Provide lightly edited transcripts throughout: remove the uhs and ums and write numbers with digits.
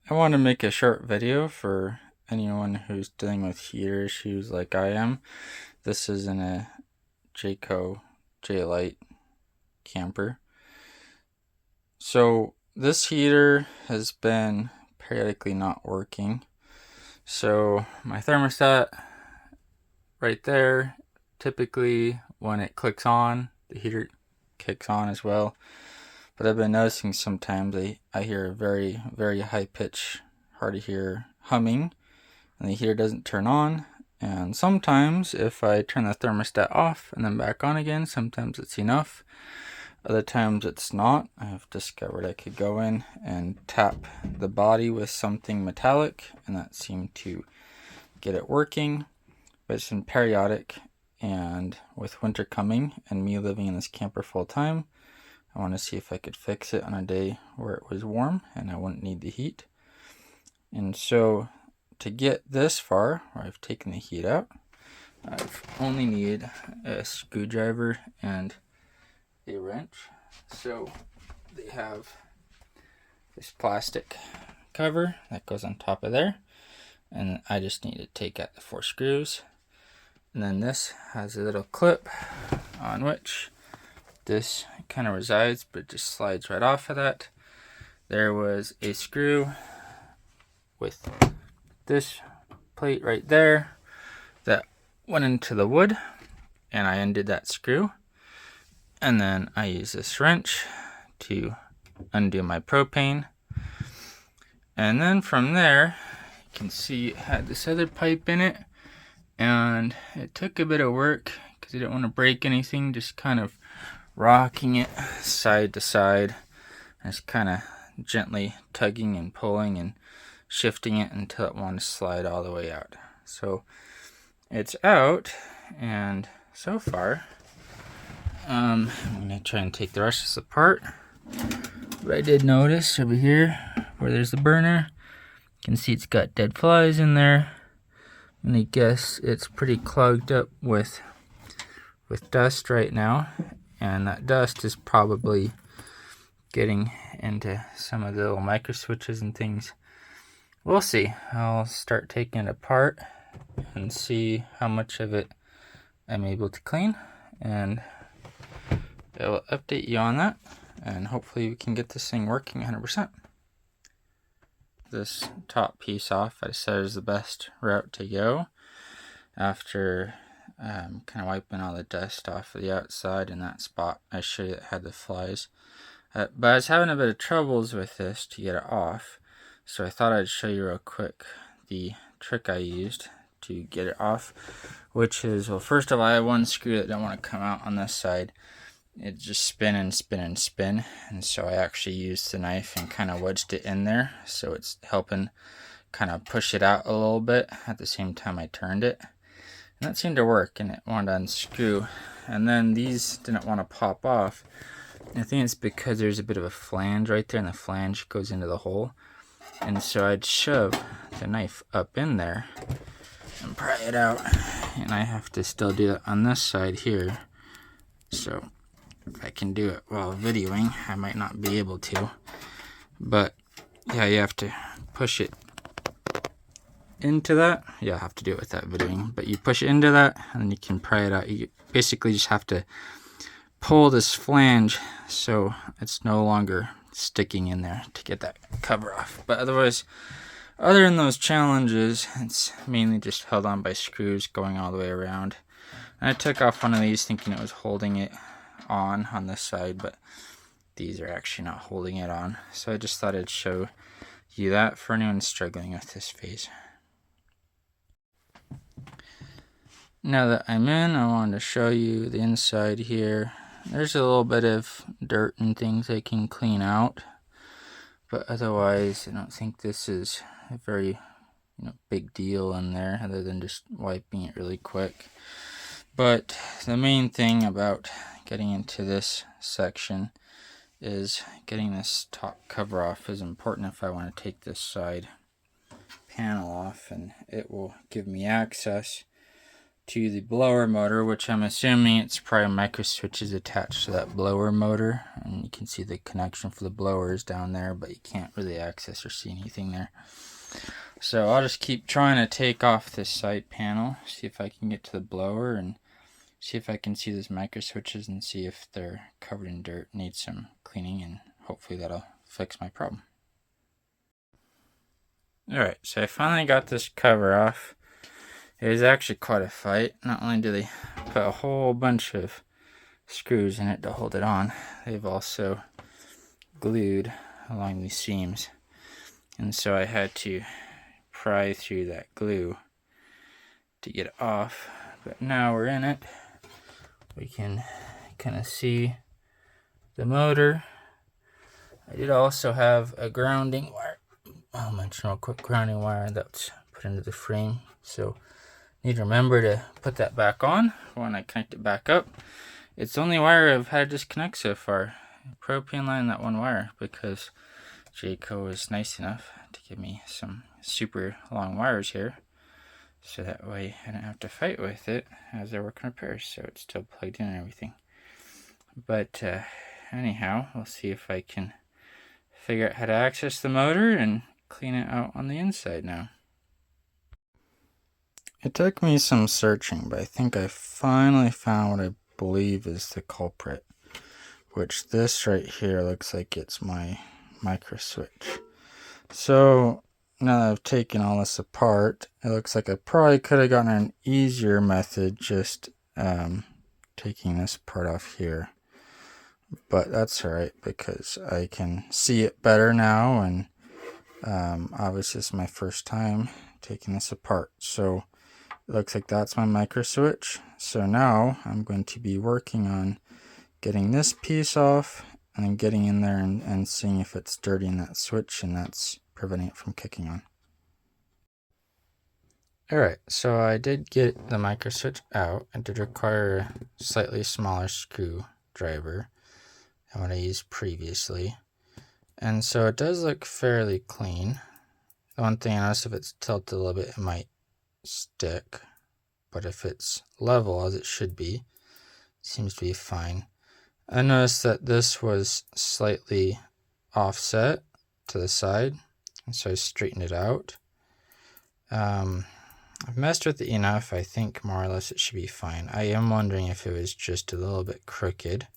I want to make a short video for anyone who's dealing with heater issues like I am. This is in a Jayco J-Lite camper. So this heater has been periodically not working. So my thermostat right there, typically when it clicks on, the heater kicks on as well. But I've been noticing sometimes I hear a very, very high pitch, hard to hear humming, and the heater doesn't turn on. And sometimes if I turn the thermostat off and then back on again, sometimes it's enough. Other times it's not. I've discovered I could go in and tap the body with something metallic, and that seemed to get it working. But it's been periodic, and with winter coming and me living in this camper full time, I want to see if I could fix it on a day where it was warm and I wouldn't need the heat. And so to get this far, where I've taken the heat out, I've only needed a screwdriver and a wrench. So they have this plastic cover that goes on top of there, and I just need to take out the 4 screws. And then this has a little clip on which this kind of resides, but it just slides right off of that. There was a screw with this plate right there that went into the wood, and I undid that screw. And then I use this wrench to undo my propane. And then from there, you can see it had this other pipe in it, and it took a bit of work because I didn't want to break anything, just kind of rocking it side to side, and just kind of gently tugging and pulling and shifting it until it wanted to slide all the way out. So it's out, and so far I'm going to try and take the rest of this apart. But I did notice over here where there's the burner, you can see it's got dead flies in there, and I guess it's pretty clogged up with dust right now. And that dust is probably getting into some of the little micro switches and things. We'll see. I'll start taking it apart and see how much of it I'm able to clean, and I will update you on that, and hopefully we can get this thing working 100%. This top piece off, I decided is the best route to go after kind of wiping all the dust off of the outside in that spot I showed you that had the flies. But I was having a bit of troubles with this to get it off, so I thought I'd show you real quick the trick I used to get it off, which is, well, first of all, I have one screw that don't want to come out on this side. It just spin and spin and spin, and so I actually used the knife and kind of wedged it in there, so it's helping kind of push it out a little bit at the same time I turned it. And that seemed to work, and it wanted to unscrew. And then these didn't want to pop off. I think it's because there's a bit of a flange right there, and the flange goes into the hole. And so I'd shove the knife up in there and pry it out. And I have to still do it on this side here. So if I can do it while videoing, I might not be able to. But yeah, you have to push it into that. Yeah, I have to do it without videoing, but you push it into that and then you can pry it out. You basically just have to pull this flange so it's no longer sticking in there to get that cover off. But otherwise, other than those challenges, it's mainly just held on by screws going all the way around. And I took off one of these thinking it was holding it on this side, but these are actually not holding it on. So I just thought I'd show you that for anyone struggling with this phase. Now that I'm in, I wanted to show you the inside here. There's a little bit of dirt and things I can clean out, but otherwise I don't think this is a very big deal in there, other than just wiping it really quick. But the main thing about getting into this section is getting this top cover off is important if I want to take this side panel off, and it will give me access to the blower motor, which I'm assuming it's probably micro switches attached to that blower motor. And you can see the connection for the blower is down there, but you can't really access or see anything there. So I'll just keep trying to take off this side panel, see if I can get to the blower and see if I can see those micro switches and see if they're covered in dirt, need some cleaning, and hopefully that'll fix my problem. Alright, so I finally got this cover off. It was actually quite a fight. Not only do they put a whole bunch of screws in it to hold it on, they've also glued along these seams. And so I had to pry through that glue to get it off. But now we're in it. We can kind of see the motor. I did also have a grounding wire. I'll mention real quick, grounding wire that's put into the frame. So need to remember to put that back on when I connect it back up. It's the only wire I've had to disconnect so far. Propane line, that one wire, because Jayco was nice enough to give me some super long wires here. So that way I don't have to fight with it as I work on repairs. So it's still plugged in and everything. But anyhow, we'll see if I can figure out how to access the motor and clean it out on the inside now. It took me some searching, but I think I finally found what I believe is the culprit, which this right here looks like it's my micro switch. So now that I've taken all this apart, it looks like I probably could have gotten an easier method just taking this part off here. But that's alright because I can see it better now, and obviously it's my first time taking this apart. So it looks like that's my micro switch. So now I'm going to be working on getting this piece off and then getting in there and seeing if it's dirty in that switch, and that's preventing it from kicking on. Alright, so I did get the micro switch out. It did require a slightly smaller screwdriver than what I used previously. And so it does look fairly clean. The one thing I noticed, if it's tilted a little bit, it might stick. But if it's level as it should be, it seems to be fine. I noticed that this was slightly offset to the side, and so I straightened it out. I've messed with it enough. I think more or less it should be fine. I am wondering if it was just a little bit crooked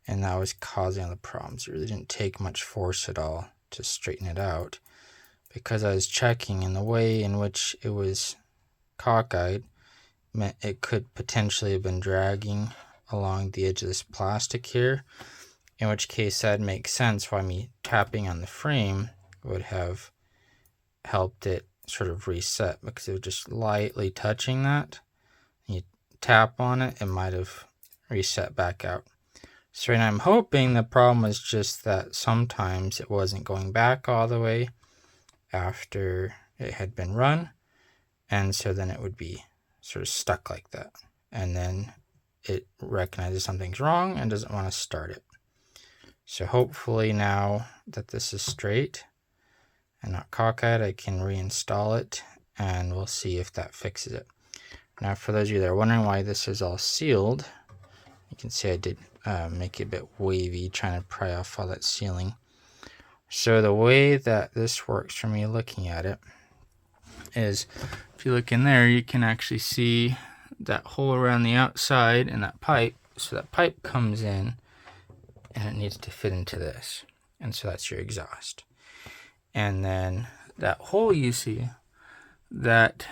and that was causing the problems. It really didn't take much force at all to straighten it out, because I was checking, and the way in which it was cockeyed meant it could potentially have been dragging along the edge of this plastic here, in which case that'd make sense why me tapping on the frame would have helped it sort of reset, because it was just lightly touching that. You tap on it, it might have reset back out. So right now I'm hoping the problem was just that sometimes it wasn't going back all the way after it had been run, and so then it would be sort of stuck like that, and then it recognizes something's wrong and doesn't want to start it. So hopefully now that this is straight and not cockeyed, I can reinstall it, and we'll see if that fixes it. Now, for those of you that are wondering why this is all sealed, you can see I did make it a bit wavy, trying to pry off all that sealing. So the way that this works for me looking at it is, if you look in there, you can actually see that hole around the outside and that pipe. So that pipe comes in and it needs to fit into this, and so that's your exhaust. And then that hole you see, that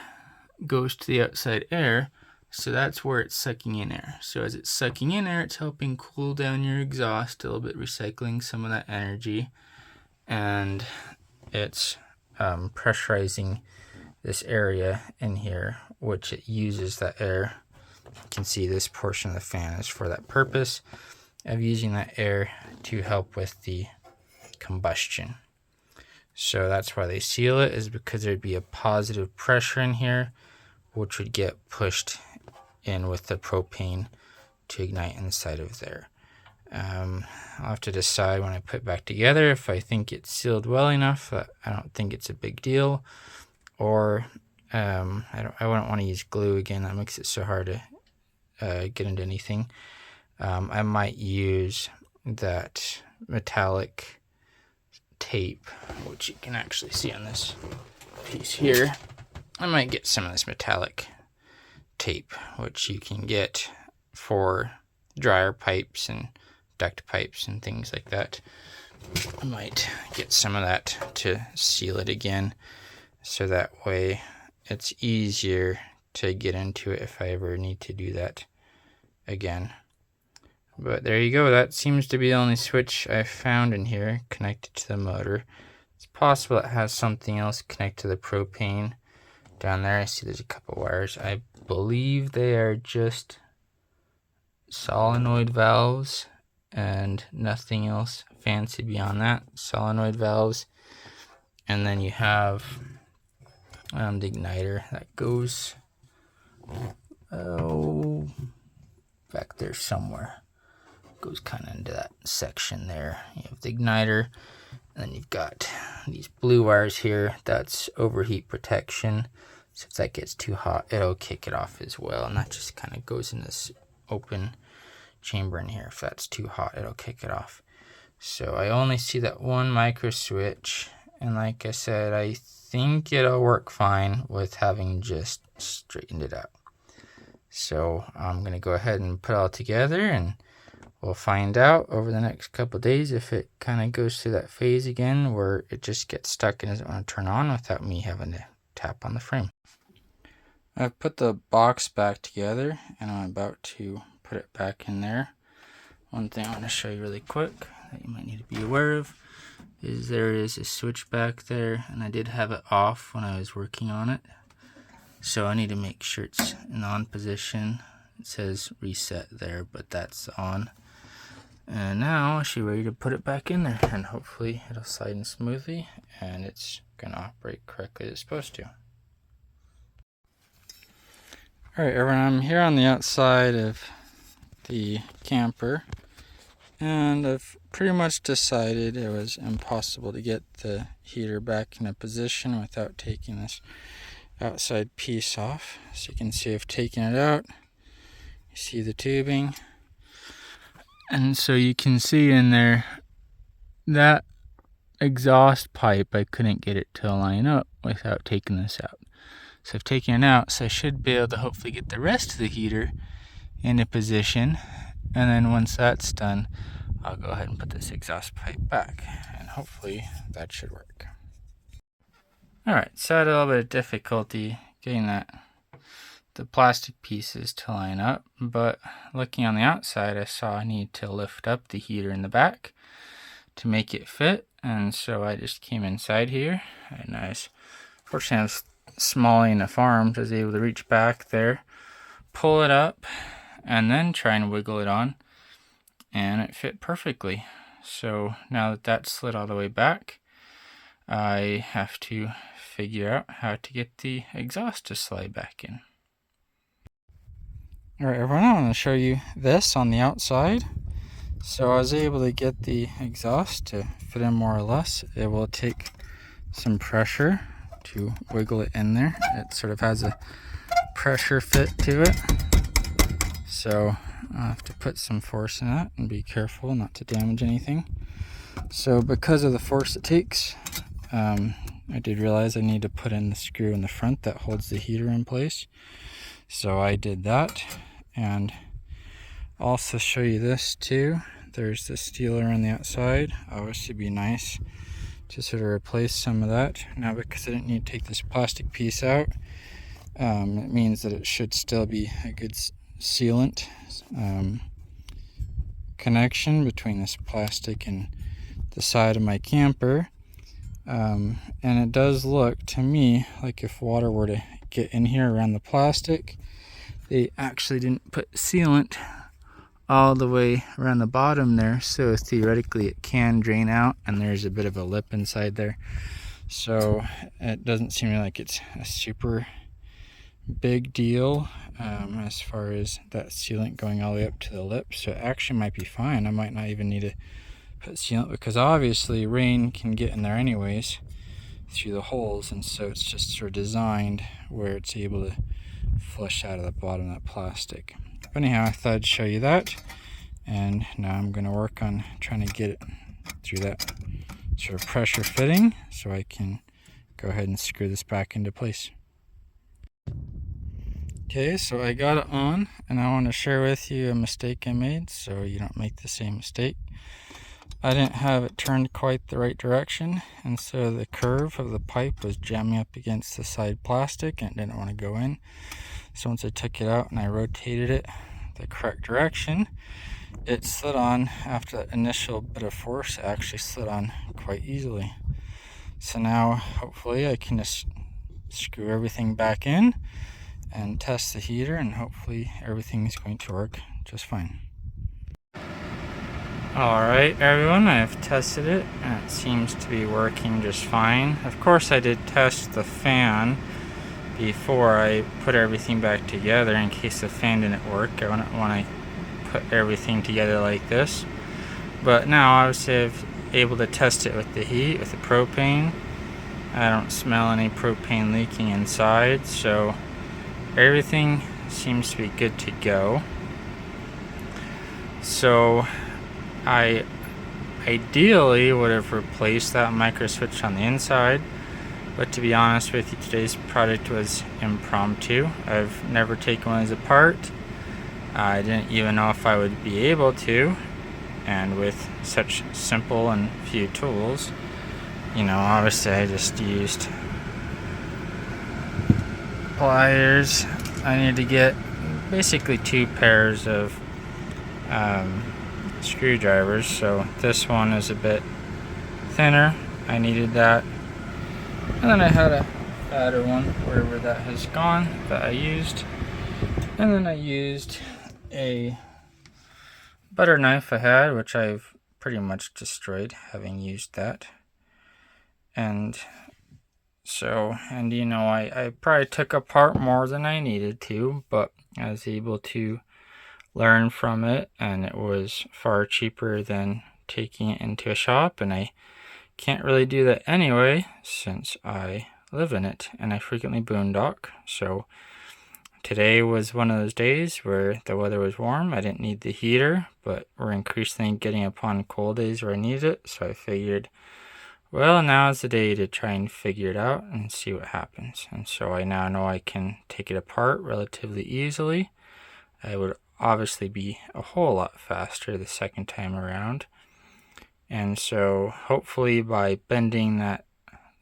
goes to the outside air, so that's where it's sucking in air. So as it's sucking in air, it's helping cool down your exhaust a little bit, recycling some of that energy, and it's pressurizing this area in here, which it uses that air. You can see this portion of the fan is for that purpose of using that air to help with the combustion. So that's why they seal it, is because there'd be a positive pressure in here, which would get pushed in with the propane to ignite inside of there. I'll have to decide when I put it back together if I think it's sealed well enough that I don't think it's a big deal, or I wouldn't want to use glue again. That makes it so hard to get into anything. I might use that metallic tape, which you can actually see on this piece here. I might get some of this metallic tape, which you can get for dryer pipes and duct pipes and things like that. I might get some of that to seal it again, so that way it's easier to get into it if I ever need to do that again. But there you go. That seems to be the only switch I found in here connected to the motor. It's possible it has something else connected to the propane down there. I see there's a couple wires. I believe they are just solenoid valves and nothing else fancy beyond that. Solenoid valves. And then you have the igniter that goes back there somewhere. Goes kind of into that section there. You have the igniter, and then you've got these blue wires here. That's overheat protection. So if that gets too hot, it'll kick it off as well. And that just kind of goes in this open chamber in here. If that's too hot, it'll kick it off. So I only see that one micro switch. And like I said, I think it'll work fine with having just straightened it out. So I'm going to go ahead and put it all together, and we'll find out over the next couple of days if it kind of goes through that phase again where it just gets stuck and doesn't want to turn on without me having to tap on the frame. I've put the box back together, and I'm about to put it back in there. One thing I want to show you really quick that you might need to be aware of is there is a switch back there, and I did have it off when I was working on it. So I need to make sure it's in on position. It says reset there, but that's on. And now I should be ready to put it back in there, and hopefully it'll slide in smoothly and it's going to operate correctly as it's supposed to. Alright everyone, I'm here on the outside of the camper, and I've pretty much decided it was impossible to get the heater back in a position without taking this outside piece off. So you can see I've taken it out. You see the tubing. And so you can see in there that exhaust pipe, I couldn't get it to line up without taking this out. So I've taken it out, so I should be able to hopefully get the rest of the heater into position. And then once that's done, I'll go ahead and put this exhaust pipe back, and hopefully that should work. Alright, so I had a little bit of difficulty getting the plastic pieces to line up, but looking on the outside, I saw I need to lift up the heater in the back to make it fit, and so I just came inside here, and fortunately I was small enough arms, I was able to reach back there, pull it up, and then try and wiggle it on, and it fit perfectly. So now that that's slid all the way back, I have to figure out how to get the exhaust to slide back in. Alright everyone, I want to show you this on the outside. So I was able to get the exhaust to fit in more or less. It will take some pressure to wiggle it in there. It sort of has a pressure fit to it. So I have to put some force in that and be careful not to damage anything. So because of the force it takes, I did realize I need to put in the screw in the front that holds the heater in place. So I did that, and also show you this too. There's the steeler on the outside. Obviously be nice to sort of replace some of that. Now because I didn't need to take this plastic piece out, it means that it should still be a good sealant connection between this plastic and the side of my camper. And it does look to me like if water were to get in here around the plastic, they actually didn't put sealant all the way around the bottom there, so theoretically it can drain out, and there's a bit of a lip inside there, so it doesn't seem like it's a super big deal as far as that sealant going all the way up to the lip. So it actually might be fine. I might not even need to put sealant, because obviously rain can get in there anyways through the holes, and so it's just sort of designed where it's able to flush out of the bottom of that plastic. But anyhow, I thought I'd show you that, and now I'm going to work on trying to get it through that sort of pressure fitting so I can go ahead and screw this back into place. Okay, so I got it on, and I want to share with you a mistake I made so you don't make the same mistake. I didn't have it turned quite the right direction, and so the curve of the pipe was jamming up against the side plastic and it didn't want to go in. So once I took it out and I rotated it the correct direction, it slid on. After that initial bit of force, it actually slid on quite easily. So now hopefully I can just screw everything back in and test the heater, and hopefully everything is going to work just fine. Alright everyone, I've tested it and it seems to be working just fine. Of course I did test the fan before I put everything back together in case the fan didn't work. I wouldn't want to put everything together like this. But now obviously I'm able to test it with the heat, with the propane. I don't smell any propane leaking inside, so everything seems to be good to go. So I ideally would have replaced that micro switch on the inside, but to be honest with you, today's project was impromptu. I've never taken one apart. I didn't even know if I would be able to, and with such simple and few tools, you know, obviously I just used pliers. I need to get basically 2 pairs of screwdrivers, so this one is a bit thinner. I needed that, and then I had a fatter one wherever that has gone that I used, and then I used a butter knife I had, which I've pretty much destroyed having used that. And so, and you know, I probably took apart more than I needed to, but I was able to learn from it, and it was far cheaper than taking it into a shop, and I can't really do that anyway since I live in it and I frequently boondock. So today was one of those days where the weather was warm. I didn't need the heater, but we're increasingly getting upon cold days where I need it, so I figured, well, now is the day to try and figure it out and see what happens. And so I now know I can take it apart relatively easily. I would obviously be a whole lot faster the second time around. And so hopefully by bending that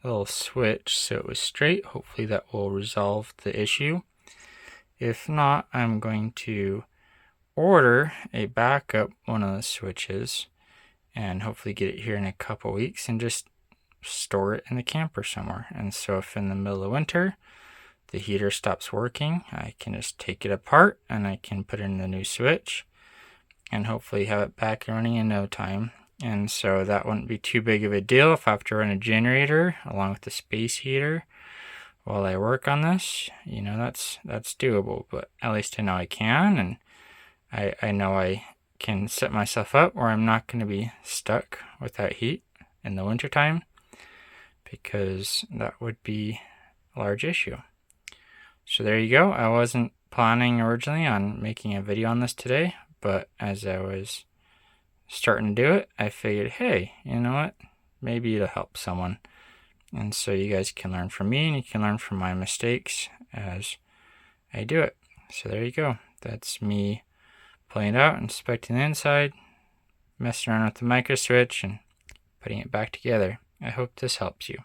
little switch so it was straight, hopefully that will resolve the issue. If not, I'm going to order a backup one of the switches and hopefully get it here in a couple weeks and just store it in the camper somewhere. And so if in the middle of winter the heater stops working, I can just take it apart and I can put in the new switch and hopefully have it back and running in no time. And so that wouldn't be too big of a deal if I have to run a generator along with the space heater while I work on this. You know, that's doable, but at least I know I can, and I know I can set myself up where I'm not going to be stuck with that heat in the wintertime, because that would be a large issue. So there you go. I wasn't planning originally on making a video on this today, but as I was starting to do it, I figured, hey, you know what? Maybe it'll help someone. And so you guys can learn from me and you can learn from my mistakes as I do it. So there you go. That's me pulling it out, inspecting the inside, messing around with the micro switch, and putting it back together. I hope this helps you.